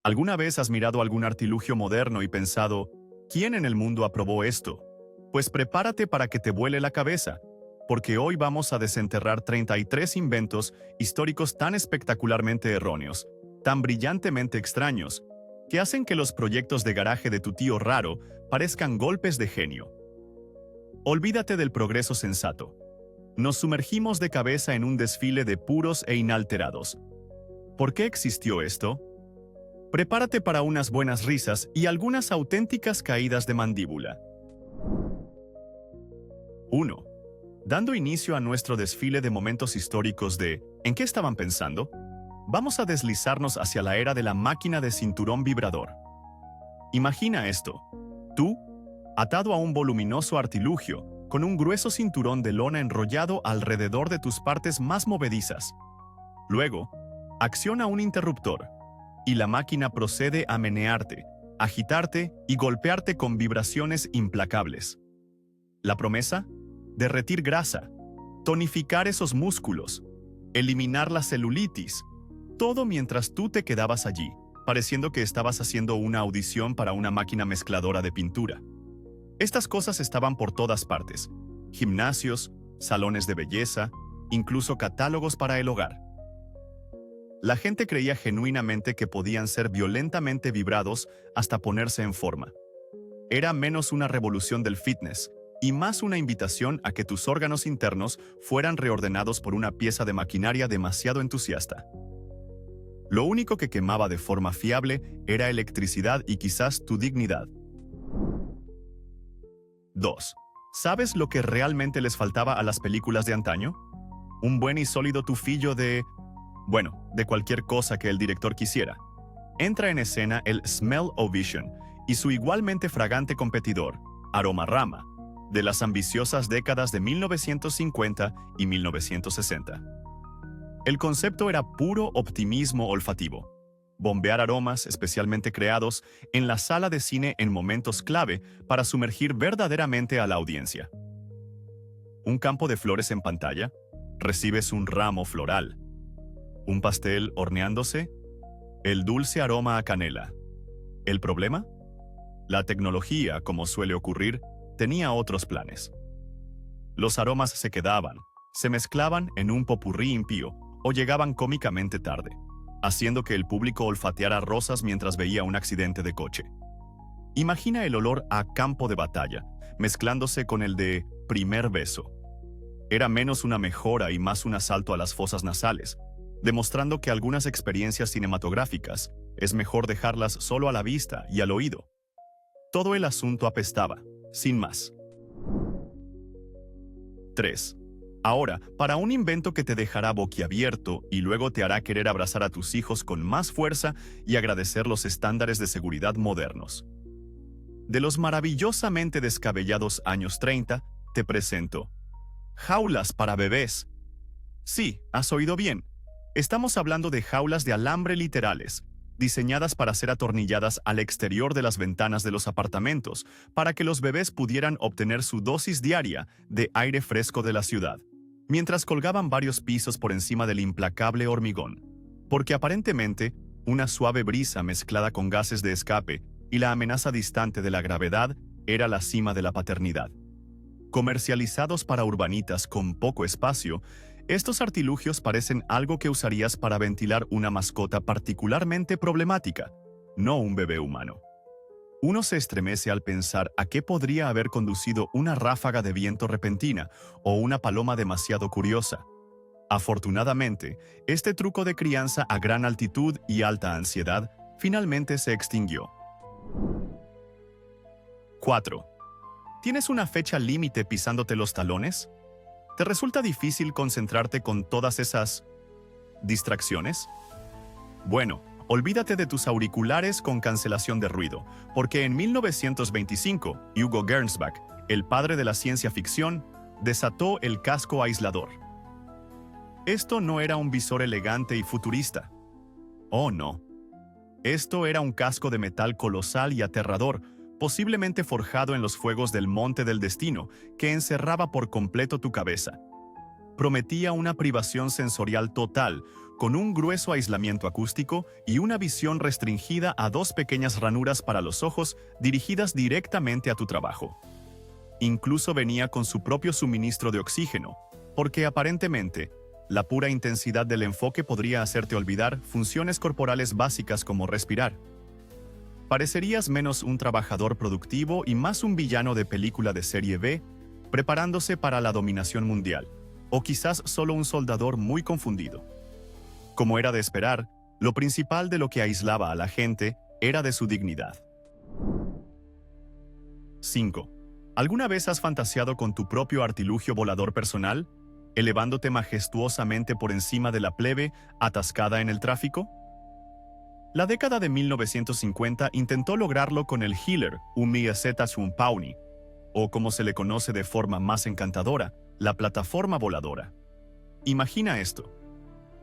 ¿Alguna vez has mirado algún artilugio moderno y pensado, ¿quién en el mundo aprobó esto? Pues prepárate para que te vuele la cabeza, porque hoy vamos a desenterrar 33 inventos históricos tan espectacularmente erróneos, tan brillantemente extraños, que hacen que los proyectos de garaje de tu tío raro parezcan golpes de genio. Olvídate del progreso sensato. Nos sumergimos de cabeza en un desfile de puros e inalterados. ¿Por qué existió esto? Prepárate para unas buenas risas y algunas auténticas caídas de mandíbula. 1. Dando inicio a nuestro desfile de momentos históricos de ¿en qué estaban pensando? Vamos a deslizarnos hacia la era de la máquina de cinturón vibrador. Imagina esto. Tú, atado a un voluminoso artilugio, con un grueso cinturón de lona enrollado alrededor de tus partes más movedizas. Luego, acciona un interruptor, y la máquina procede a menearte, agitarte y golpearte con vibraciones implacables. La promesa: derretir grasa, tonificar esos músculos, eliminar la celulitis, todo mientras tú te quedabas allí, pareciendo que estabas haciendo una audición para una máquina mezcladora de pintura. Estas cosas estaban por todas partes: gimnasios, salones de belleza, incluso catálogos para el hogar. La gente creía genuinamente que podían ser violentamente vibrados hasta ponerse en forma. Era menos una revolución del fitness y más una invitación a que tus órganos internos fueran reordenados por una pieza de maquinaria demasiado entusiasta. Lo único que quemaba de forma fiable era electricidad y quizás tu dignidad. 2. ¿Sabes lo que realmente les faltaba a las películas de antaño? Un buen y sólido tufillo de cualquier cosa que el director quisiera. Entra en escena el Smell-O-Vision y su igualmente fragante competidor, Aromarama, de las ambiciosas décadas de 1950 y 1960. El concepto era puro optimismo olfativo. Bombear aromas especialmente creados en la sala de cine en momentos clave para sumergir verdaderamente a la audiencia. Un campo de flores en pantalla, recibes un ramo floral. Un pastel horneándose, el dulce aroma a canela. ¿El problema? La tecnología, como suele ocurrir, tenía otros planes. Los aromas se quedaban, se mezclaban en un popurrí impío o llegaban cómicamente tarde, haciendo que el público olfateara rosas mientras veía un accidente de coche. Imagina el olor a campo de batalla, mezclándose con el de primer beso. Era menos una mejora y más un asalto a las fosas nasales, demostrando que algunas experiencias cinematográficas es mejor dejarlas solo a la vista y al oído. Todo el asunto apestaba, sin más. 3. Ahora, para un invento que te dejará boquiabierto y luego te hará querer abrazar a tus hijos con más fuerza y agradecer los estándares de seguridad modernos. De los maravillosamente descabellados años 30, te presento jaulas para bebés. Sí, has oído bien. Estamos hablando de jaulas de alambre literales, diseñadas para ser atornilladas al exterior de las ventanas de los apartamentos, para que los bebés pudieran obtener su dosis diaria de aire fresco de la ciudad, mientras colgaban varios pisos por encima del implacable hormigón. Porque aparentemente, una suave brisa mezclada con gases de escape y la amenaza distante de la gravedad era la cima de la paternidad. Comercializados para urbanitas con poco espacio, estos artilugios parecen algo que usarías para ventilar una mascota particularmente problemática, no un bebé humano. Uno se estremece al pensar a qué podría haber conducido una ráfaga de viento repentina o una paloma demasiado curiosa. Afortunadamente, este truco de crianza a gran altitud y alta ansiedad finalmente se extinguió. 4. ¿Tienes una fecha límite pisándote los talones? ¿Te resulta difícil concentrarte con todas esas distracciones? Bueno, olvídate de tus auriculares con cancelación de ruido, porque en 1925, Hugo Gernsback, el padre de la ciencia ficción, desató el casco aislador. Esto no era un visor elegante y futurista. Oh, no. Esto era un casco de metal colosal y aterrador, posiblemente forjado en los fuegos del Monte del Destino, que encerraba por completo tu cabeza. prometía una privación sensorial total, con un grueso aislamiento acústico y una visión restringida a dos pequeñas ranuras para los ojos dirigidas directamente a tu trabajo. Incluso venía con su propio suministro de oxígeno, porque aparentemente, la pura intensidad del enfoque podría hacerte olvidar funciones corporales básicas como respirar. Parecerías menos un trabajador productivo y más un villano de película de serie B, preparándose para la dominación mundial, o quizás solo un soldador muy confundido. Como era de esperar, lo principal de lo que aislaba a la gente era de su dignidad. 5. ¿Alguna vez has fantaseado con tu propio artilugio volador personal, elevándote majestuosamente por encima de la plebe atascada en el tráfico? La década de 1950 intentó lograrlo con el Healer Pawnee, o como se le conoce de forma más encantadora, la plataforma voladora. Imagina esto.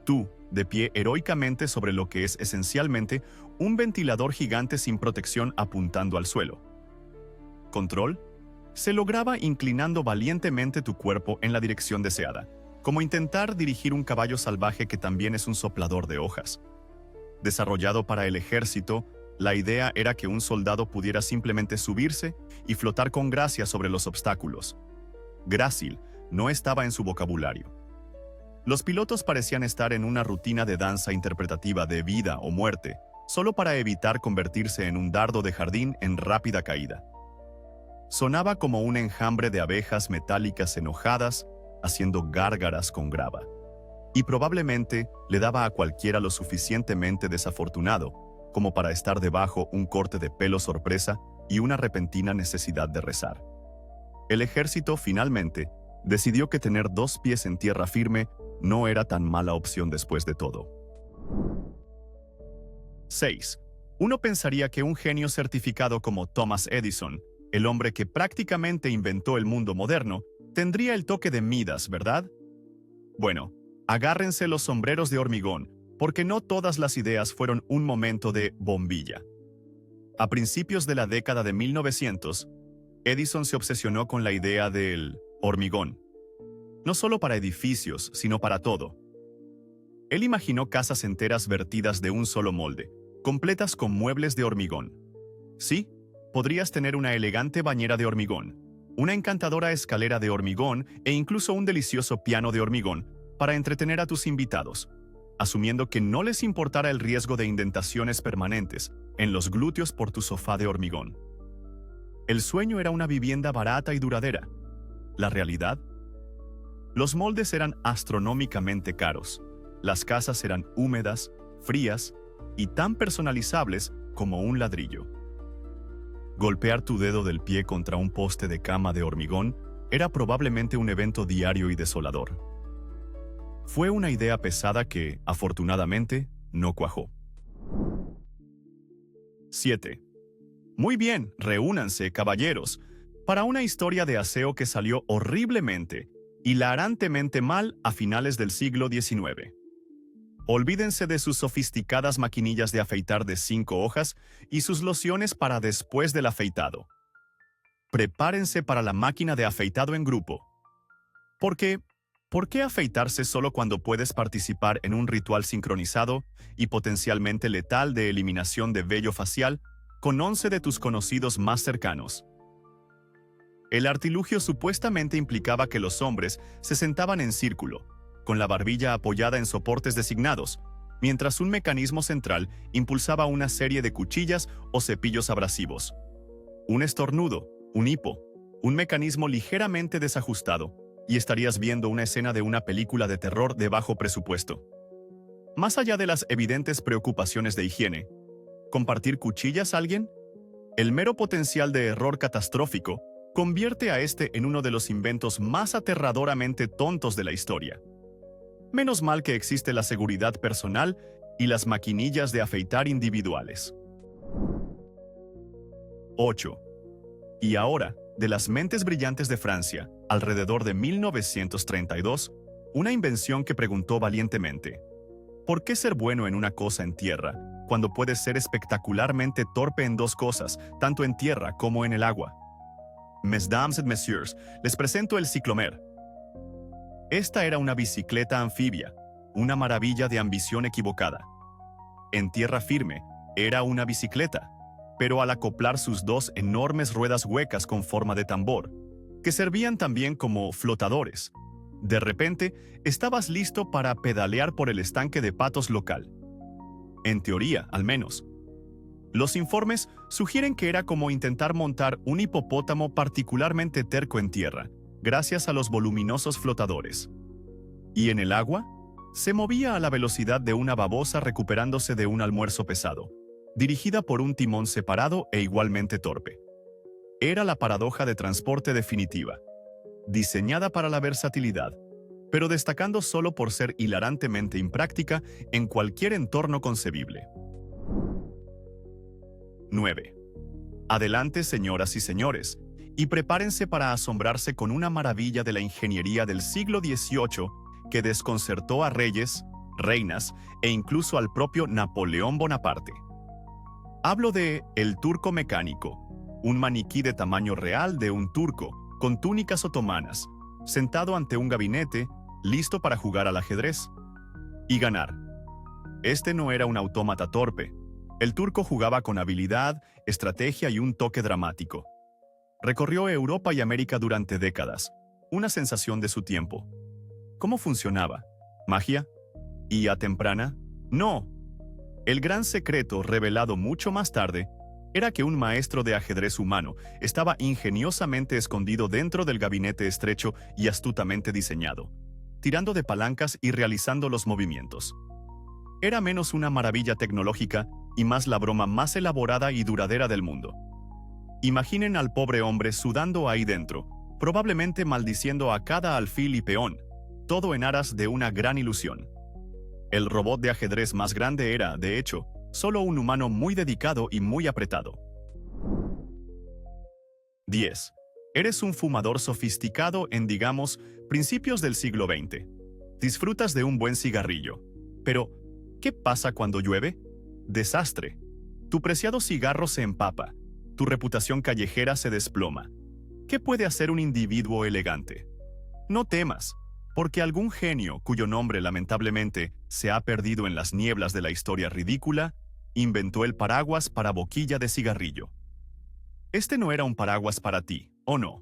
Tú, de pie heroicamente sobre lo que es esencialmente un ventilador gigante sin protección apuntando al suelo. ¿Control? Se lograba inclinando valientemente tu cuerpo en la dirección deseada, como intentar dirigir un caballo salvaje que también es un soplador de hojas. Desarrollado para el ejército, la idea era que un soldado pudiera simplemente subirse y flotar con gracia sobre los obstáculos. Grácil no estaba en su vocabulario. Los pilotos parecían estar en una rutina de danza interpretativa de vida o muerte, solo para evitar convertirse en un dardo de jardín en rápida caída. Sonaba como un enjambre de abejas metálicas enojadas, haciendo gárgaras con grava. Y probablemente le daba a cualquiera lo suficientemente desafortunado como para estar debajo un corte de pelo sorpresa y una repentina necesidad de rezar. El ejército, finalmente, decidió que tener 2 pies en tierra firme no era tan mala opción después de todo. 6. Uno pensaría que un genio certificado como Thomas Edison, el hombre que prácticamente inventó el mundo moderno, tendría el toque de Midas, ¿verdad? Bueno, agárrense los sombreros de hormigón, porque no todas las ideas fueron un momento de bombilla. A principios de la década de 1900, Edison se obsesionó con la idea del hormigón. No solo para edificios, sino para todo. Él imaginó casas enteras vertidas de un solo molde, completas con muebles de hormigón. Sí, podrías tener una elegante bañera de hormigón, una encantadora escalera de hormigón e incluso un delicioso piano de hormigón para entretener a tus invitados, asumiendo que no les importara el riesgo de indentaciones permanentes en los glúteos por tu sofá de hormigón. El sueño era una vivienda barata y duradera. La realidad: los moldes eran astronómicamente caros. Las casas eran húmedas, frías y tan personalizables como un ladrillo. Golpear tu dedo del pie contra un poste de cama de hormigón era probablemente un evento diario y desolador. Fue una idea pesada que, afortunadamente, no cuajó. 7. Muy bien, reúnanse, caballeros, para una historia de aseo que salió horriblemente, hilarantemente mal a finales del siglo XIX. Olvídense de sus sofisticadas maquinillas de afeitar de 5 hojas y sus lociones para después del afeitado. Prepárense para la máquina de afeitado en grupo. ¿Por qué afeitarse solo cuando puedes participar en un ritual sincronizado y potencialmente letal de eliminación de vello facial con 11 de tus conocidos más cercanos? El artilugio supuestamente implicaba que los hombres se sentaban en círculo, con la barbilla apoyada en soportes designados, mientras un mecanismo central impulsaba una serie de cuchillas o cepillos abrasivos. Un estornudo, un hipo, un mecanismo ligeramente desajustado, y estarías viendo una escena de una película de terror de bajo presupuesto. Más allá de las evidentes preocupaciones de higiene, ¿compartir cuchillas a alguien? El mero potencial de error catastrófico convierte a este en uno de los inventos más aterradoramente tontos de la historia. Menos mal que existe la seguridad personal y las maquinillas de afeitar individuales. 8. Y ahora, de las mentes brillantes de Francia, alrededor de 1932, una invención que preguntó valientemente: ¿por qué ser bueno en una cosa en tierra, cuando puedes ser espectacularmente torpe en 2 cosas, tanto en tierra como en el agua? Mesdames et messieurs, les presento el ciclomer. Esta era una bicicleta anfibia, una maravilla de ambición equivocada. En tierra firme, era una bicicleta, pero al acoplar sus dos enormes ruedas huecas con forma de tambor, que servían también como flotadores, de repente estabas listo para pedalear por el estanque de patos local. En teoría, al menos. Los informes sugieren que era como intentar montar un hipopótamo particularmente terco en tierra, gracias a los voluminosos flotadores. Y en el agua, se movía a la velocidad de una babosa recuperándose de un almuerzo pesado, dirigida por un timón separado e igualmente torpe. Era la paradoja de transporte definitiva, diseñada para la versatilidad, pero destacando solo por ser hilarantemente impráctica en cualquier entorno concebible. 9. Adelante, señoras y señores, y prepárense para asombrarse con una maravilla de la ingeniería del siglo XVIII que desconcertó a reyes, reinas e incluso al propio Napoleón Bonaparte. Hablo de el turco mecánico, un maniquí de tamaño real de un turco, con túnicas otomanas, sentado ante un gabinete, listo para jugar al ajedrez y ganar. Este no era un autómata torpe. El turco jugaba con habilidad, estrategia y un toque dramático. Recorrió Europa y América durante décadas, una sensación de su tiempo. ¿Cómo funcionaba? ¿Magia? ¿IA temprana? No. El gran secreto, revelado mucho más tarde, era que un maestro de ajedrez humano estaba ingeniosamente escondido dentro del gabinete estrecho y astutamente diseñado, tirando de palancas y realizando los movimientos. Era menos una maravilla tecnológica y más la broma más elaborada y duradera del mundo. Imaginen al pobre hombre sudando ahí dentro, probablemente maldiciendo a cada alfil y peón, todo en aras de una gran ilusión. El robot de ajedrez más grande era, de hecho, solo un humano muy dedicado y muy apretado. 10. Eres un fumador sofisticado en, digamos, principios del siglo XX. Disfrutas de un buen cigarrillo. Pero, ¿qué pasa cuando llueve? Desastre. Tu preciado cigarro se empapa. Tu reputación callejera se desploma. ¿Qué puede hacer un individuo elegante? No temas, porque algún genio, cuyo nombre lamentablemente se ha perdido en las nieblas de la historia ridícula, inventó el paraguas para boquilla de cigarrillo. Este no era un paraguas para ti, ¿o no?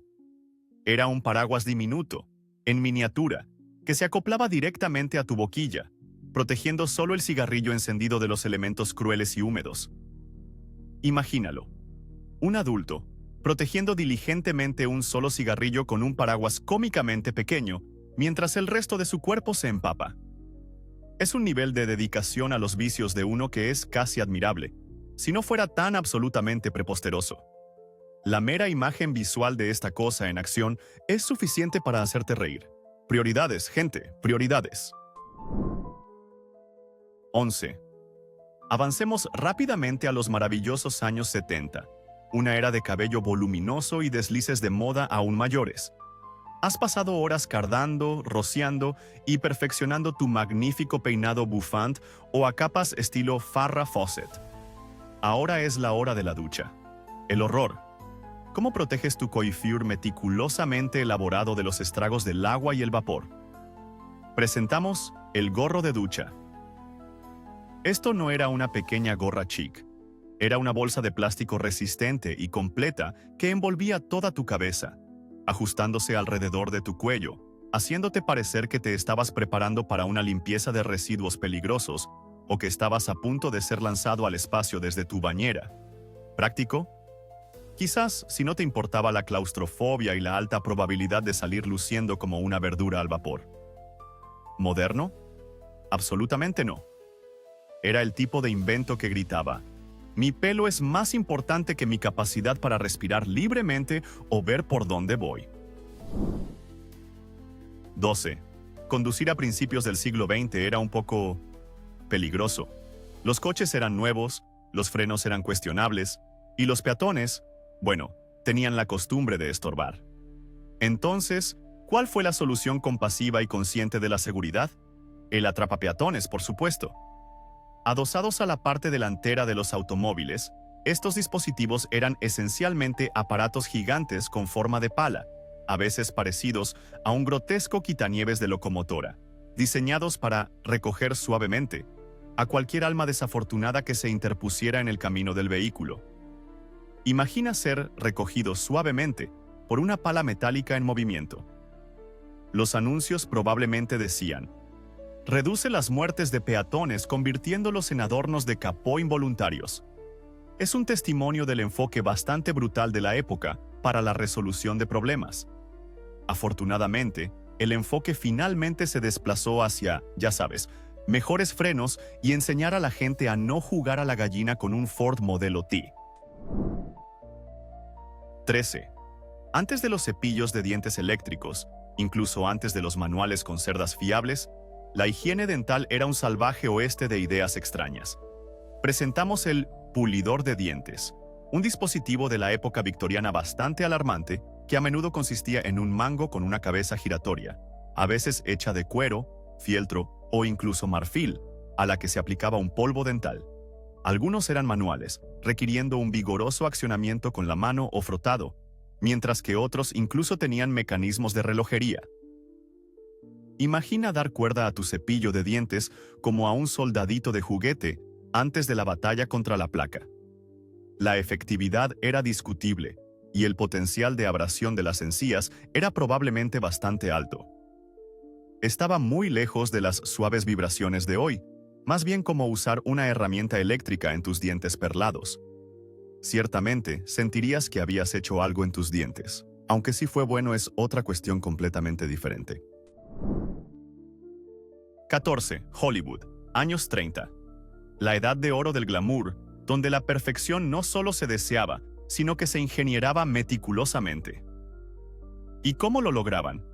Era un paraguas diminuto, en miniatura, que se acoplaba directamente a tu boquilla, protegiendo solo el cigarrillo encendido de los elementos crueles y húmedos. Imagínalo. Un adulto, protegiendo diligentemente un solo cigarrillo con un paraguas cómicamente pequeño, mientras el resto de su cuerpo se empapa. Es un nivel de dedicación a los vicios de uno que es casi admirable, si no fuera tan absolutamente preposteroso. La mera imagen visual de esta cosa en acción es suficiente para hacerte reír. Prioridades, gente, prioridades. 11. Avancemos rápidamente a los maravillosos años 70, una era de cabello voluminoso y deslices de moda aún mayores. Has pasado horas cardando, rociando y perfeccionando tu magnífico peinado bouffant o a capas estilo Farrah Fawcett. Ahora es la hora de la ducha. El horror. ¿Cómo proteges tu coiffure meticulosamente elaborado de los estragos del agua y el vapor? Presentamos el gorro de ducha. Esto no era una pequeña gorra chic. Era una bolsa de plástico resistente y completa que envolvía toda tu cabeza, ajustándose alrededor de tu cuello, haciéndote parecer que te estabas preparando para una limpieza de residuos peligrosos o que estabas a punto de ser lanzado al espacio desde tu bañera. ¿Práctico? Quizás si no te importaba la claustrofobia y la alta probabilidad de salir luciendo como una verdura al vapor. ¿Moderno? Absolutamente no. Era el tipo de invento que gritaba: mi pelo es más importante que mi capacidad para respirar libremente o ver por dónde voy. 12. Conducir a principios del siglo XX era un poco peligroso. Los coches eran nuevos, los frenos eran cuestionables, y los peatones, bueno, tenían la costumbre de estorbar. Entonces, ¿cuál fue la solución compasiva y consciente de la seguridad? El atrapapeatones, por supuesto. Adosados a la parte delantera de los automóviles, estos dispositivos eran esencialmente aparatos gigantes con forma de pala, a veces parecidos a un grotesco quitanieves de locomotora, diseñados para recoger suavemente a cualquier alma desafortunada que se interpusiera en el camino del vehículo. Imagina ser recogido suavemente por una pala metálica en movimiento. Los anuncios probablemente decían: reduce las muertes de peatones convirtiéndolos en adornos de capó involuntarios. Es un testimonio del enfoque bastante brutal de la época para la resolución de problemas. Afortunadamente, el enfoque finalmente se desplazó hacia, ya sabes, mejores frenos y enseñar a la gente a no jugar a la gallina con un Ford Modelo T. 13. Antes de los cepillos de dientes eléctricos, incluso antes de los manuales con cerdas fiables, la higiene dental era un salvaje oeste de ideas extrañas. Presentamos el pulidor de dientes, un dispositivo de la época victoriana bastante alarmante que a menudo consistía en un mango con una cabeza giratoria, a veces hecha de cuero, fieltro o incluso marfil, a la que se aplicaba un polvo dental. Algunos eran manuales, requiriendo un vigoroso accionamiento con la mano o frotado, mientras que otros incluso tenían mecanismos de relojería. Imagina dar cuerda a tu cepillo de dientes como a un soldadito de juguete antes de la batalla contra la placa. La efectividad era discutible, y el potencial de abrasión de las encías era probablemente bastante alto. Estaba muy lejos de las suaves vibraciones de hoy, más bien como usar una herramienta eléctrica en tus dientes perlados. Ciertamente, sentirías que habías hecho algo en tus dientes, aunque si fue bueno es otra cuestión completamente diferente. 14. Hollywood, años 30. La edad de oro del glamour, donde la perfección no solo se deseaba, sino que se ingenieraba meticulosamente. ¿Y cómo lo lograban?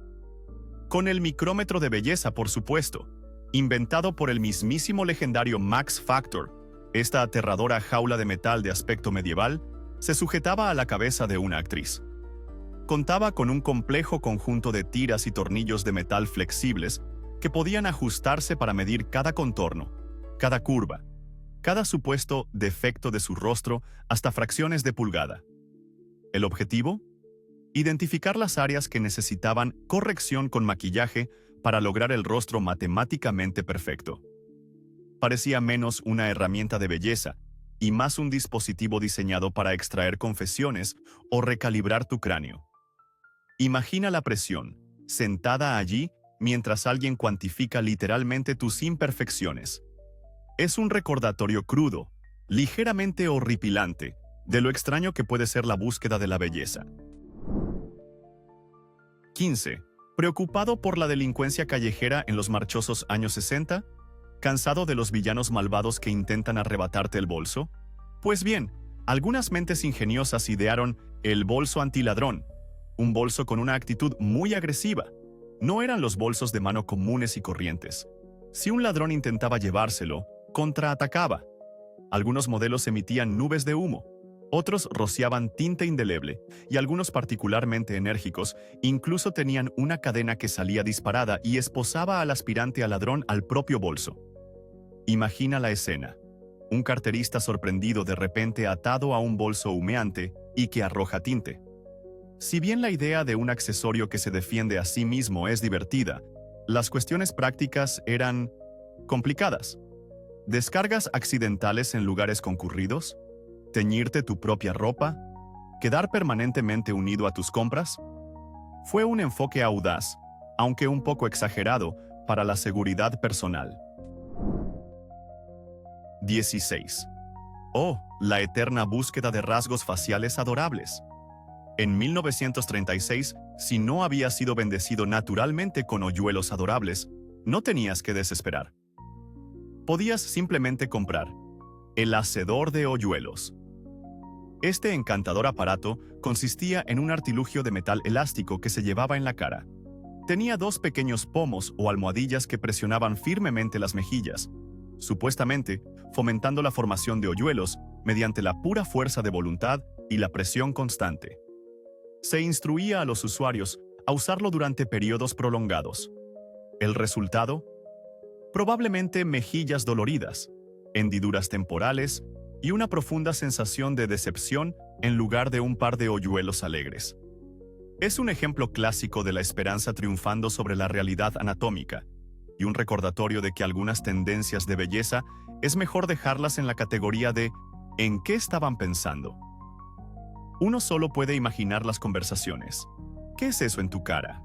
Con el micrómetro de belleza, por supuesto, inventado por el mismísimo legendario Max Factor. Esta aterradora jaula de metal de aspecto medieval se sujetaba a la cabeza de una actriz. Contaba con un complejo conjunto de tiras y tornillos de metal flexibles que podían ajustarse para medir cada contorno, cada curva, cada supuesto defecto de su rostro hasta fracciones de pulgada. ¿El objetivo? Identificar las áreas que necesitaban corrección con maquillaje para lograr el rostro matemáticamente perfecto. Parecía menos una herramienta de belleza y más un dispositivo diseñado para extraer confesiones o recalibrar tu cráneo. Imagina la presión, sentada allí mientras alguien cuantifica literalmente tus imperfecciones. Es un recordatorio crudo, ligeramente horripilante, de lo extraño que puede ser la búsqueda de la belleza. 15. ¿Preocupado por la delincuencia callejera en los marchosos años 60? ¿Cansado de los villanos malvados que intentan arrebatarte el bolso? Pues bien, algunas mentes ingeniosas idearon el bolso antiladrón, un bolso con una actitud muy agresiva. No eran los bolsos de mano comunes y corrientes. Si un ladrón intentaba llevárselo, contraatacaba. Algunos modelos emitían nubes de humo, otros rociaban tinta indeleble, y algunos particularmente enérgicos incluso tenían una cadena que salía disparada y esposaba al aspirante a ladrón al propio bolso. Imagina la escena. Un carterista sorprendido de repente atado a un bolso humeante y que arroja tinte. Si bien la idea de un accesorio que se defiende a sí mismo es divertida, las cuestiones prácticas eran complicadas. ¿Descargas accidentales en lugares concurridos? ¿Teñirte tu propia ropa? ¿Quedar permanentemente unido a tus compras? Fue un enfoque audaz, aunque un poco exagerado, para la seguridad personal. 16. Oh, la eterna búsqueda de rasgos faciales adorables. En 1936, si no habías sido bendecido naturalmente con hoyuelos adorables, no tenías que desesperar. Podías simplemente comprar el hacedor de hoyuelos. Este encantador aparato consistía en un artilugio de metal elástico que se llevaba en la cara. Tenía dos pequeños pomos o almohadillas que presionaban firmemente las mejillas, supuestamente fomentando la formación de hoyuelos mediante la pura fuerza de voluntad y la presión constante. Se instruía a los usuarios a usarlo durante periodos prolongados. ¿El resultado? Probablemente mejillas doloridas, hendiduras temporales y una profunda sensación de decepción en lugar de un par de hoyuelos alegres. Es un ejemplo clásico de la esperanza triunfando sobre la realidad anatómica, y un recordatorio de que algunas tendencias de belleza es mejor dejarlas en la categoría de ¿en qué estaban pensando? Uno solo puede imaginar las conversaciones. ¿Qué es eso en tu cara?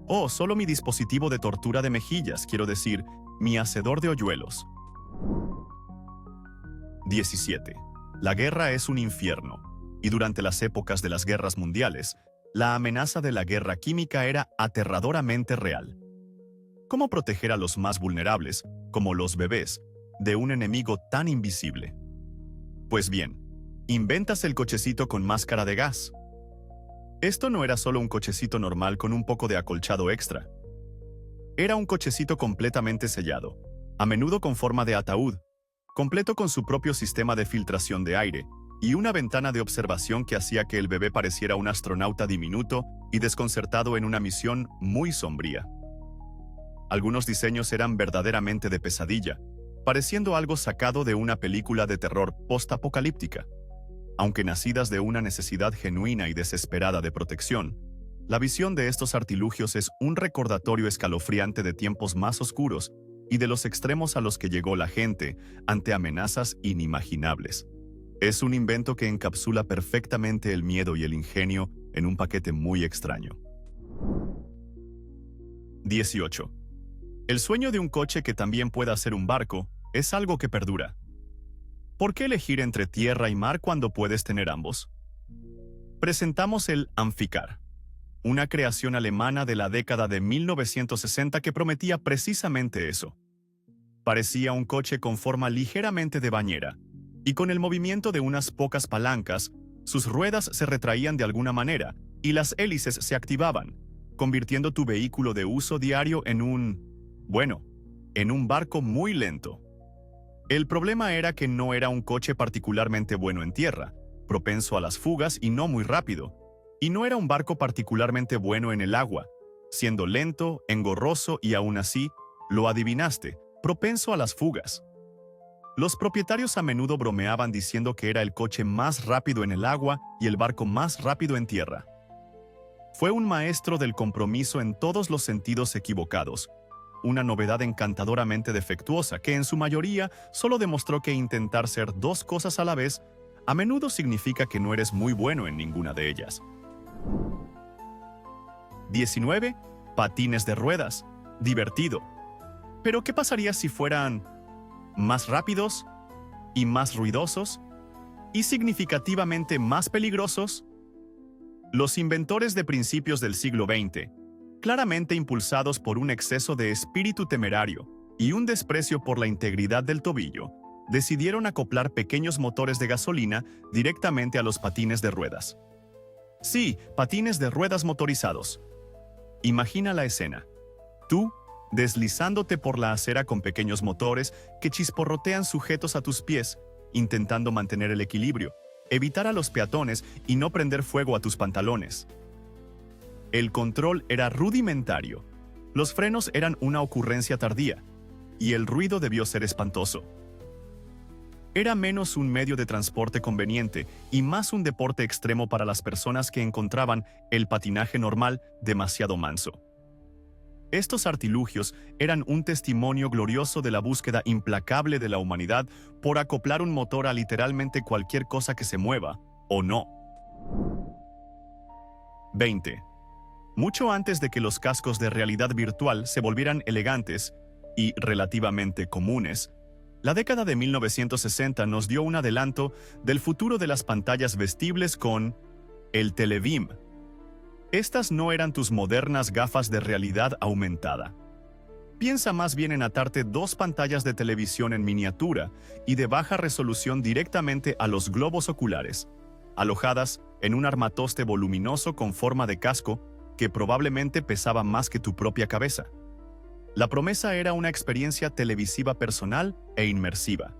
Oh, solo mi dispositivo de tortura de mejillas, quiero decir, mi hacedor de hoyuelos. 17. La guerra es un infierno, y durante las épocas de las guerras mundiales, la amenaza de la guerra química era aterradoramente real. ¿Cómo proteger a los más vulnerables, como los bebés, de un enemigo tan invisible? Pues bien, inventas el cochecito con máscara de gas. Esto no era solo un cochecito normal con un poco de acolchado extra. Era un cochecito completamente sellado, a menudo con forma de ataúd, completo con su propio sistema de filtración de aire y una ventana de observación que hacía que el bebé pareciera un astronauta diminuto y desconcertado en una misión muy sombría. Algunos diseños eran verdaderamente de pesadilla, pareciendo algo sacado de una película de terror post-apocalíptica. Aunque nacidas de una necesidad genuina y desesperada de protección, la visión de estos artilugios es un recordatorio escalofriante de tiempos más oscuros y de los extremos a los que llegó la gente ante amenazas inimaginables. Es un invento que encapsula perfectamente el miedo y el ingenio en un paquete muy extraño. 18. El sueño de un coche que también pueda ser un barco es algo que perdura. ¿Por qué elegir entre tierra y mar cuando puedes tener ambos? Presentamos el Amphicar, una creación alemana de la década de 1960 que prometía precisamente eso. Parecía un coche con forma ligeramente de bañera, y con el movimiento de unas pocas palancas, sus ruedas se retraían de alguna manera y las hélices se activaban, convirtiendo tu vehículo de uso diario en un barco muy lento. El problema era que no era un coche particularmente bueno en tierra, propenso a las fugas y no muy rápido, y no era un barco particularmente bueno en el agua, siendo lento, engorroso y aún así, lo adivinaste, propenso a las fugas. Los propietarios a menudo bromeaban diciendo que era el coche más rápido en el agua y el barco más rápido en tierra. Fue un maestro del compromiso en todos los sentidos equivocados, una novedad encantadoramente defectuosa que en su mayoría solo demostró que intentar ser dos cosas a la vez a menudo significa que no eres muy bueno en ninguna de ellas. 19. Patines de ruedas. Divertido. Pero ¿qué pasaría si fueran más rápidos y más ruidosos y significativamente más peligrosos? Los inventores de principios del siglo XX, claramente impulsados por un exceso de espíritu temerario y un desprecio por la integridad del tobillo, decidieron acoplar pequeños motores de gasolina directamente a los patines de ruedas. Sí, patines de ruedas motorizados. Imagina la escena. Tú, deslizándote por la acera con pequeños motores que chisporrotean sujetos a tus pies, intentando mantener el equilibrio, evitar a los peatones y no prender fuego a tus pantalones. El control era rudimentario, los frenos eran una ocurrencia tardía, y el ruido debió ser espantoso. Era menos un medio de transporte conveniente y más un deporte extremo para las personas que encontraban el patinaje normal demasiado manso. Estos artilugios eran un testimonio glorioso de la búsqueda implacable de la humanidad por acoplar un motor a literalmente cualquier cosa que se mueva, o no. 20. Mucho antes de que los cascos de realidad virtual se volvieran elegantes y relativamente comunes, la década de 1960 nos dio un adelanto del futuro de las pantallas vestibles con el Telebeam. Estas no eran tus modernas gafas de realidad aumentada. Piensa más bien en atarte dos pantallas de televisión en miniatura y de baja resolución directamente a los globos oculares, alojadas en un armatoste voluminoso con forma de casco que probablemente pesaba más que tu propia cabeza. La promesa era una experiencia televisiva personal e inmersiva.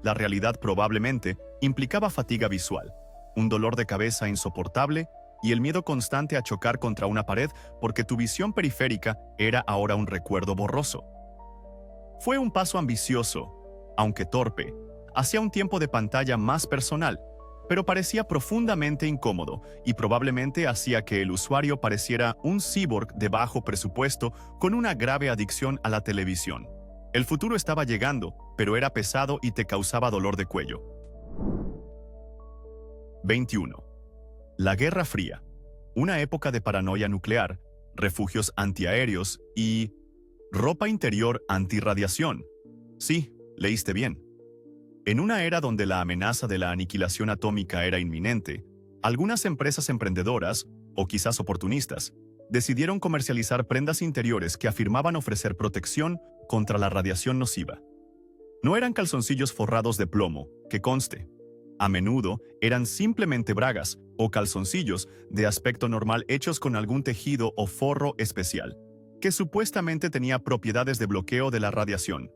La realidad probablemente implicaba fatiga visual, un dolor de cabeza insoportable y el miedo constante a chocar contra una pared porque tu visión periférica era ahora un recuerdo borroso. Fue un paso ambicioso, aunque torpe, hacia un tiempo de pantalla más personal, pero parecía profundamente incómodo y probablemente hacía que el usuario pareciera un cyborg de bajo presupuesto con una grave adicción a la televisión. El futuro estaba llegando, pero era pesado y te causaba dolor de cuello. 21. La Guerra Fría. Una época de paranoia nuclear, refugios antiaéreos y ropa interior antirradiación. Sí, leíste bien. En una era donde la amenaza de la aniquilación atómica era inminente, algunas empresas emprendedoras, o quizás oportunistas, decidieron comercializar prendas interiores que afirmaban ofrecer protección contra la radiación nociva. No eran calzoncillos forrados de plomo, que conste. A menudo eran simplemente bragas o calzoncillos de aspecto normal hechos con algún tejido o forro especial, que supuestamente tenía propiedades de bloqueo de la radiación.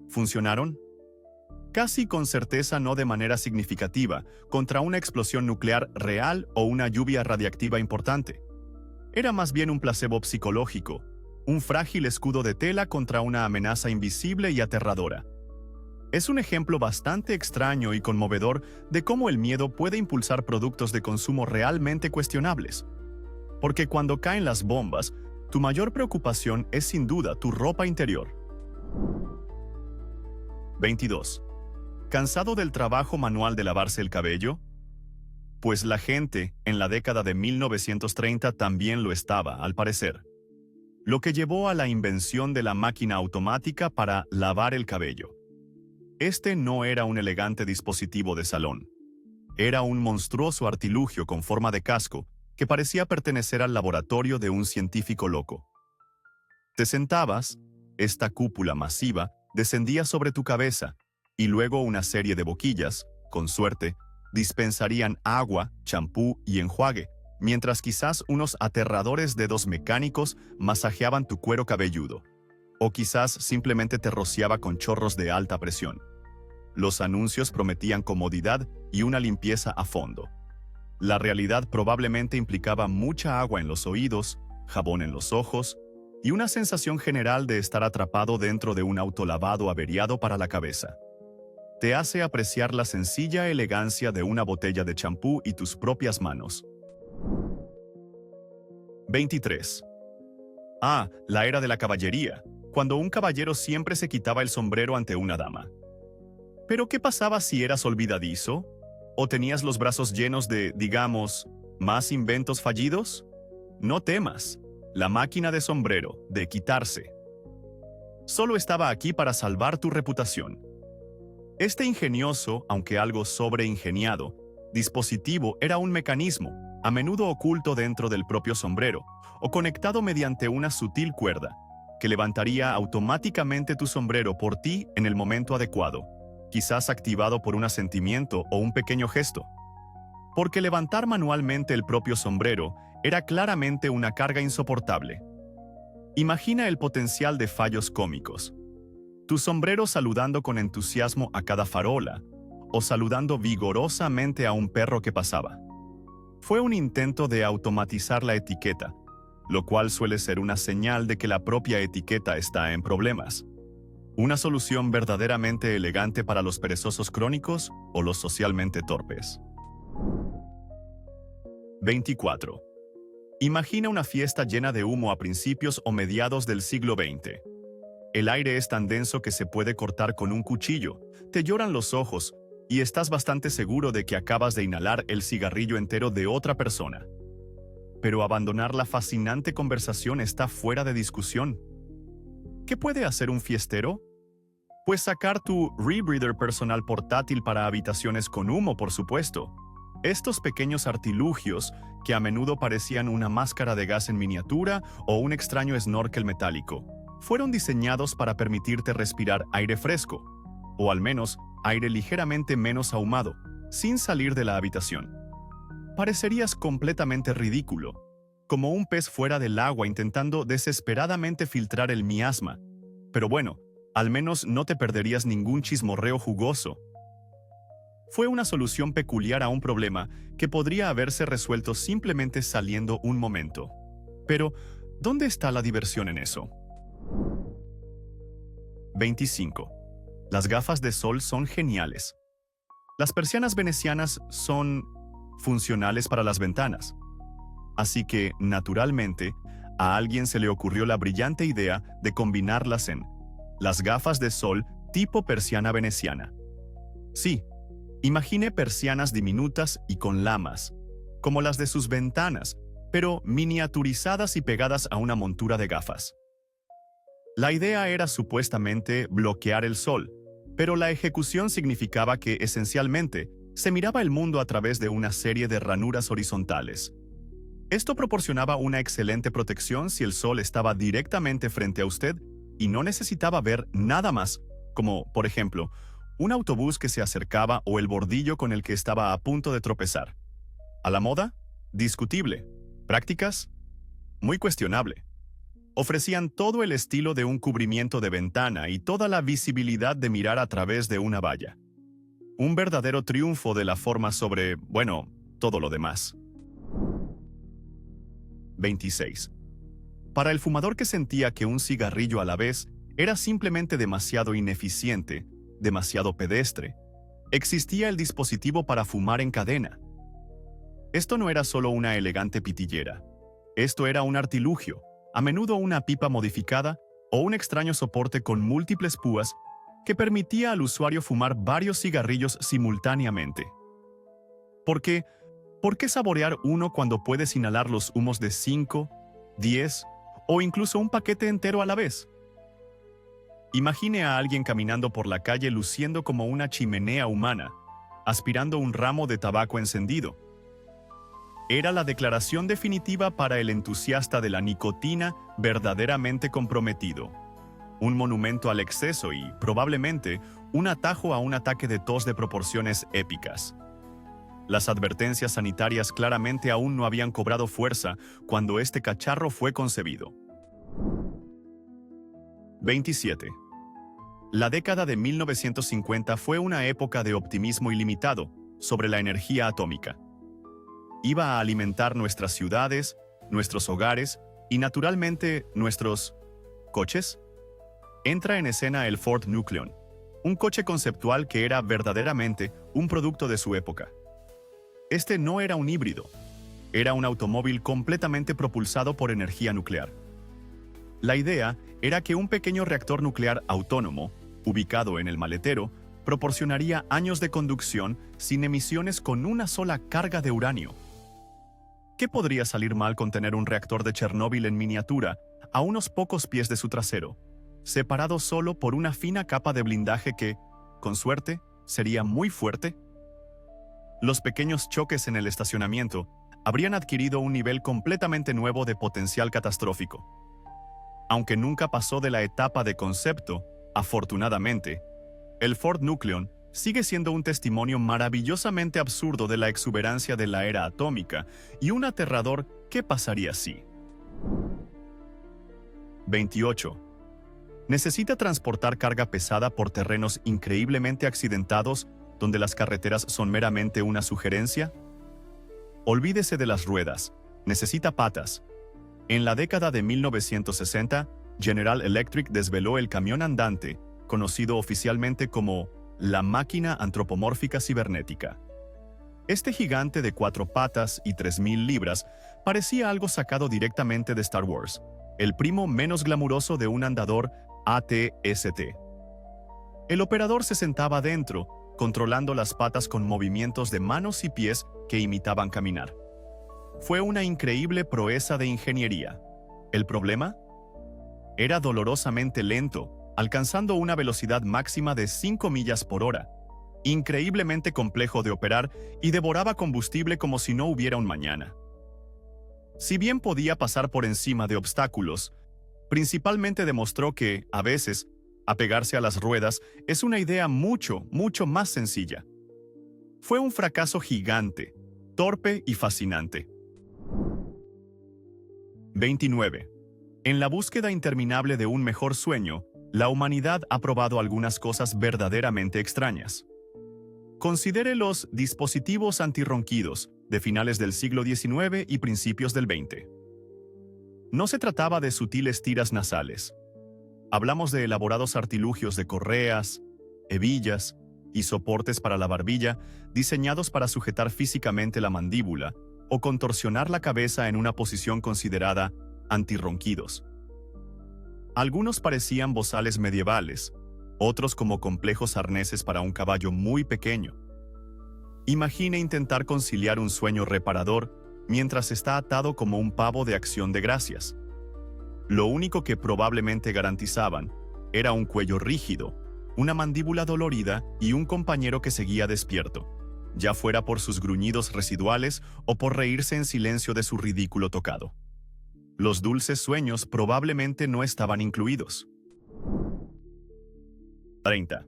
¿Funcionaron? Casi con certeza no de manera significativa contra una explosión nuclear real o una lluvia radiactiva importante. Era más bien un placebo psicológico, un frágil escudo de tela contra una amenaza invisible y aterradora. Es un ejemplo bastante extraño y conmovedor de cómo el miedo puede impulsar productos de consumo realmente cuestionables. Porque cuando caen las bombas, tu mayor preocupación es sin duda tu ropa interior. 22. ¿Cansado del trabajo manual de lavarse el cabello? Pues la gente, en la década de 1930 también lo estaba, al parecer. Lo que llevó a la invención de la máquina automática para lavar el cabello. Este no era un elegante dispositivo de salón. Era un monstruoso artilugio con forma de casco que parecía pertenecer al laboratorio de un científico loco. Te sentabas, esta cúpula masiva descendía sobre tu cabeza, y luego una serie de boquillas, con suerte, dispensarían agua, champú y enjuague, mientras quizás unos aterradores dedos mecánicos masajeaban tu cuero cabelludo. O quizás simplemente te rociaba con chorros de alta presión. Los anuncios prometían comodidad y una limpieza a fondo. La realidad probablemente implicaba mucha agua en los oídos, jabón en los ojos y una sensación general de estar atrapado dentro de un autolavado averiado para la cabeza. Te hace apreciar la sencilla elegancia de una botella de champú y tus propias manos. 23. La era de la caballería, cuando un caballero siempre se quitaba el sombrero ante una dama. ¿Pero qué pasaba si eras olvidadizo? ¿O tenías los brazos llenos de, digamos, más inventos fallidos? No temas, la máquina de sombrero, de quitarse, solo estaba aquí para salvar tu reputación. Este ingenioso, aunque algo sobreingeniado, dispositivo era un mecanismo, a menudo oculto dentro del propio sombrero, o conectado mediante una sutil cuerda, que levantaría automáticamente tu sombrero por ti en el momento adecuado, quizás activado por un asentimiento o un pequeño gesto. Porque levantar manualmente el propio sombrero era claramente una carga insoportable. Imagina el potencial de fallos cómicos. Tu sombrero saludando con entusiasmo a cada farola, o saludando vigorosamente a un perro que pasaba. Fue un intento de automatizar la etiqueta, lo cual suele ser una señal de que la propia etiqueta está en problemas. Una solución verdaderamente elegante para los perezosos crónicos o los socialmente torpes. 24. Imagina una fiesta llena de humo a principios o mediados del siglo XX. El aire es tan denso que se puede cortar con un cuchillo, te lloran los ojos y estás bastante seguro de que acabas de inhalar el cigarrillo entero de otra persona. Pero abandonar la fascinante conversación está fuera de discusión. ¿Qué puede hacer un fiestero? Pues sacar tu rebreather personal portátil para habitaciones con humo, por supuesto. Estos pequeños artilugios, que a menudo parecían una máscara de gas en miniatura o un extraño snorkel metálico, fueron diseñados para permitirte respirar aire fresco, o al menos aire ligeramente menos ahumado, sin salir de la habitación. Parecerías completamente ridículo, como un pez fuera del agua intentando desesperadamente filtrar el miasma. Pero bueno, al menos no te perderías ningún chismorreo jugoso. Fue una solución peculiar a un problema que podría haberse resuelto simplemente saliendo un momento. Pero, ¿dónde está la diversión en eso? 25. Las gafas de sol son geniales. Las persianas venecianas son funcionales para las ventanas. Así que, naturalmente, a alguien se le ocurrió la brillante idea de combinarlas en las gafas de sol tipo persiana veneciana. Sí, imagine persianas diminutas y con lamas, como las de sus ventanas, pero miniaturizadas y pegadas a una montura de gafas. La idea era supuestamente bloquear el sol, pero la ejecución significaba que, esencialmente, se miraba el mundo a través de una serie de ranuras horizontales. Esto proporcionaba una excelente protección si el sol estaba directamente frente a usted y no necesitaba ver nada más, como, por ejemplo, un autobús que se acercaba o el bordillo con el que estaba a punto de tropezar. ¿A la moda? Discutible. ¿Prácticas? Muy cuestionable. Ofrecían todo el estilo de un cubrimiento de ventana y toda la visibilidad de mirar a través de una valla. Un verdadero triunfo de la forma sobre, bueno, todo lo demás. 26. Para el fumador que sentía que un cigarrillo a la vez era simplemente demasiado ineficiente, demasiado pedestre, existía el dispositivo para fumar en cadena. Esto no era solo una elegante pitillera. Esto era un artilugio, a menudo una pipa modificada o un extraño soporte con múltiples púas que permitía al usuario fumar varios cigarrillos simultáneamente. ¿Por qué? ¿Por qué saborear uno cuando puedes inhalar los humos de 5, 10 o incluso un paquete entero a la vez? Imagine a alguien caminando por la calle luciendo como una chimenea humana, aspirando un ramo de tabaco encendido. Era la declaración definitiva para el entusiasta de la nicotina verdaderamente comprometido. Un monumento al exceso y, probablemente, un atajo a un ataque de tos de proporciones épicas. Las advertencias sanitarias claramente aún no habían cobrado fuerza cuando este cacharro fue concebido. 27. La década de 1950 fue una época de optimismo ilimitado sobre la energía atómica. Iba a alimentar nuestras ciudades, nuestros hogares y, naturalmente, nuestros coches. Entra en escena el Ford Nucleon, un coche conceptual que era verdaderamente un producto de su época. Este no era un híbrido, era un automóvil completamente propulsado por energía nuclear. La idea era que un pequeño reactor nuclear autónomo, ubicado en el maletero, proporcionaría años de conducción sin emisiones con una sola carga de uranio. ¿Qué podría salir mal con tener un reactor de Chernóbil en miniatura a unos pocos pies de su trasero, separado solo por una fina capa de blindaje que, con suerte, sería muy fuerte? Los pequeños choques en el estacionamiento habrían adquirido un nivel completamente nuevo de potencial catastrófico. Aunque nunca pasó de la etapa de concepto, afortunadamente, el Ford Nucleon sigue siendo un testimonio maravillosamente absurdo de la exuberancia de la era atómica y un aterrador ¿qué pasaría si? 28. ¿Necesita transportar carga pesada por terrenos increíblemente accidentados donde las carreteras son meramente una sugerencia? Olvídese de las ruedas, necesita patas. En la década de 1960, General Electric desveló el camión andante, conocido oficialmente como la máquina antropomórfica cibernética. Este gigante de 4 patas y 3.000 libras parecía algo sacado directamente de Star Wars, el primo menos glamuroso de un andador AT-ST. El operador se sentaba dentro, controlando las patas con movimientos de manos y pies que imitaban caminar. Fue una increíble proeza de ingeniería. ¿El problema? Era dolorosamente lento, alcanzando una velocidad máxima de 5 millas por hora, increíblemente complejo de operar y devoraba combustible como si no hubiera un mañana. Si bien podía pasar por encima de obstáculos, principalmente demostró que, a veces, apegarse a las ruedas es una idea mucho más sencilla. Fue un fracaso gigante, torpe y fascinante. 29. En la búsqueda interminable de un mejor sueño, la humanidad ha probado algunas cosas verdaderamente extrañas. Considere los dispositivos antirronquidos de finales del siglo XIX y principios del XX. No se trataba de sutiles tiras nasales. Hablamos de elaborados artilugios de correas, hebillas y soportes para la barbilla diseñados para sujetar físicamente la mandíbula o contorsionar la cabeza en una posición considerada antirronquidos. Algunos parecían bozales medievales, otros como complejos arneses para un caballo muy pequeño. Imagine intentar conciliar un sueño reparador mientras está atado como un pavo de Acción de Gracias. Lo único que probablemente garantizaban era un cuello rígido, una mandíbula dolorida y un compañero que seguía despierto, ya fuera por sus gruñidos residuales o por reírse en silencio de su ridículo tocado. Los dulces sueños probablemente no estaban incluidos. 30.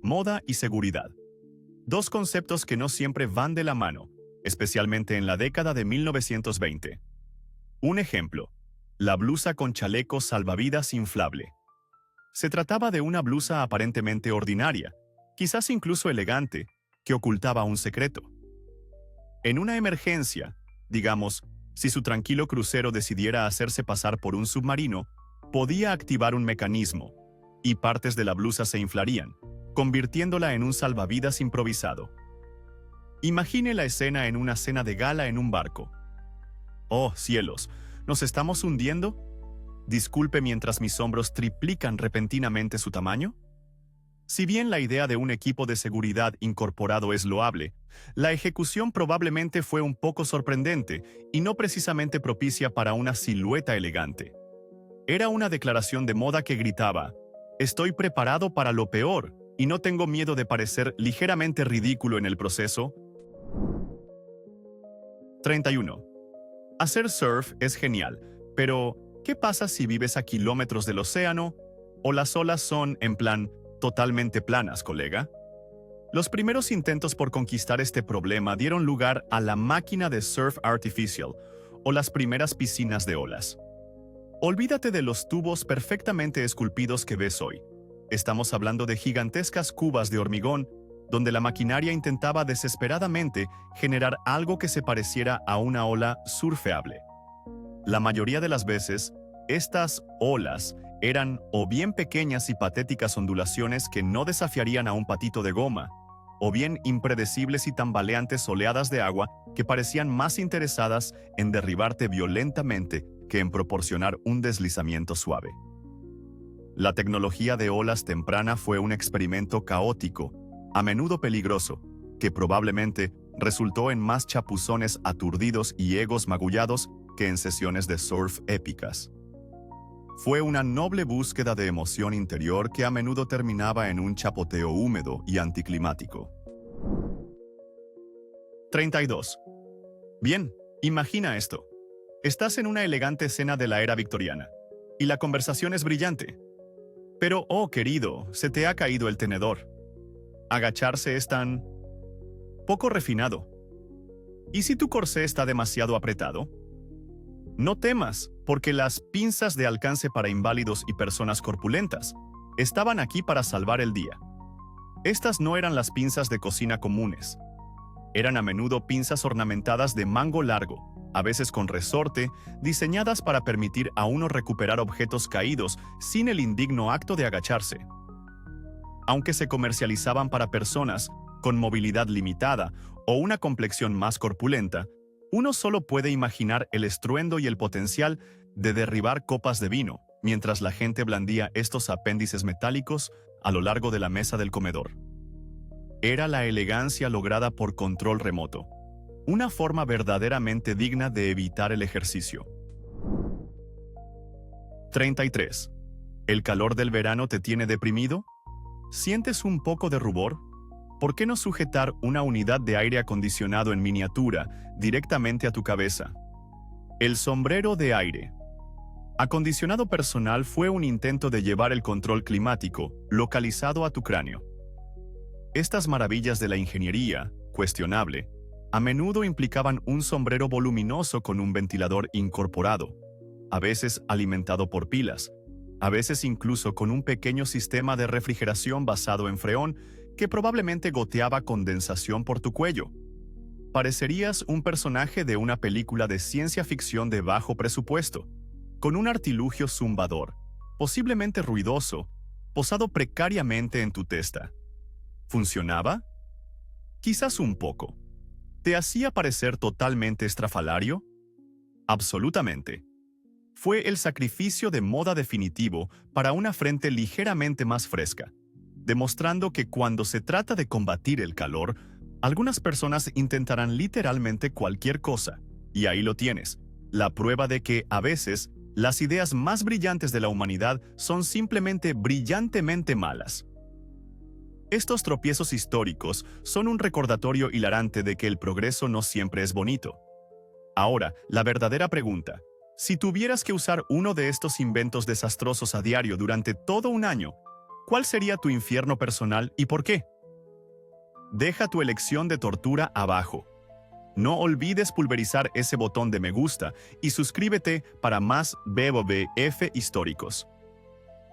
Moda y seguridad. Dos conceptos que no siempre van de la mano, especialmente en la década de 1920. Un ejemplo: la blusa con chaleco salvavidas inflable. Se trataba de una blusa aparentemente ordinaria, quizás incluso elegante, que ocultaba un secreto. En una emergencia, digamos, si su tranquilo crucero decidiera hacerse pasar por un submarino, podía activar un mecanismo, y partes de la blusa se inflarían, convirtiéndola en un salvavidas improvisado. Imagine la escena en una cena de gala en un barco. ¡Oh, cielos! ¿Nos estamos hundiendo? Disculpe mientras mis hombros triplican repentinamente su tamaño. Si bien la idea de un equipo de seguridad incorporado es loable, la ejecución probablemente fue un poco sorprendente y no precisamente propicia para una silueta elegante. Era una declaración de moda que gritaba: «Estoy preparado para lo peor y no tengo miedo de parecer ligeramente ridículo en el proceso». 31. Hacer surf es genial, pero ¿qué pasa si vives a kilómetros del océano o las olas son, en plan, totalmente planas, colega? Los primeros intentos por conquistar este problema dieron lugar a la máquina de surf artificial o las primeras piscinas de olas. Olvídate de los tubos perfectamente esculpidos que ves hoy. Estamos hablando de gigantescas cubas de hormigón donde la maquinaria intentaba desesperadamente generar algo que se pareciera a una ola surfeable. La mayoría de las veces, estas olas eran o bien pequeñas y patéticas ondulaciones que no desafiarían a un patito de goma, o bien impredecibles y tambaleantes oleadas de agua que parecían más interesadas en derribarte violentamente que en proporcionar un deslizamiento suave. La tecnología de olas temprana fue un experimento caótico, a menudo peligroso, que probablemente resultó en más chapuzones aturdidos y egos magullados que en sesiones de surf épicas. Fue una noble búsqueda de emoción interior que a menudo terminaba en un chapoteo húmedo y anticlimático. 32. Bien, imagina esto. Estás en una elegante cena de la era victoriana, y la conversación es brillante. Pero, oh querido, se te ha caído el tenedor. Agacharse es tan poco refinado. ¿Y si tu corsé está demasiado apretado? No temas, porque las pinzas de alcance para inválidos y personas corpulentas estaban aquí para salvar el día. Estas no eran las pinzas de cocina comunes. Eran a menudo pinzas ornamentadas de mango largo, a veces con resorte, diseñadas para permitir a uno recuperar objetos caídos sin el indigno acto de agacharse. Aunque se comercializaban para personas con movilidad limitada o una complexión más corpulenta, uno solo puede imaginar el estruendo y el potencial de derribar copas de vino mientras la gente blandía estos apéndices metálicos a lo largo de la mesa del comedor. Era la elegancia lograda por control remoto, una forma verdaderamente digna de evitar el ejercicio. 33. ¿El calor del verano te tiene deprimido? ¿Sientes un poco de rubor? ¿Por qué no sujetar una unidad de aire acondicionado en miniatura directamente a tu cabeza? El sombrero de aire acondicionado personal fue un intento de llevar el control climático localizado a tu cráneo. Estas maravillas de la ingeniería, cuestionable, a menudo implicaban un sombrero voluminoso con un ventilador incorporado, a veces alimentado por pilas, a veces incluso con un pequeño sistema de refrigeración basado en freón que probablemente goteaba condensación por tu cuello. Parecerías un personaje de una película de ciencia ficción de bajo presupuesto, con un artilugio zumbador, posiblemente ruidoso, posado precariamente en tu testa. ¿Funcionaba? Quizás un poco. ¿Te hacía parecer totalmente estrafalario? Absolutamente. Fue el sacrificio de moda definitivo para una frente ligeramente más fresca, demostrando que cuando se trata de combatir el calor, algunas personas intentarán literalmente cualquier cosa. Y ahí lo tienes, la prueba de que, a veces, las ideas más brillantes de la humanidad son simplemente brillantemente malas. Estos tropiezos históricos son un recordatorio hilarante de que el progreso no siempre es bonito. Ahora, la verdadera pregunta: si tuvieras que usar uno de estos inventos desastrosos a diario durante todo un año, ¿cuál sería tu infierno personal y por qué? Deja tu elección de tortura abajo. No olvides pulverizar ese botón de me gusta y suscríbete para más BBF históricos.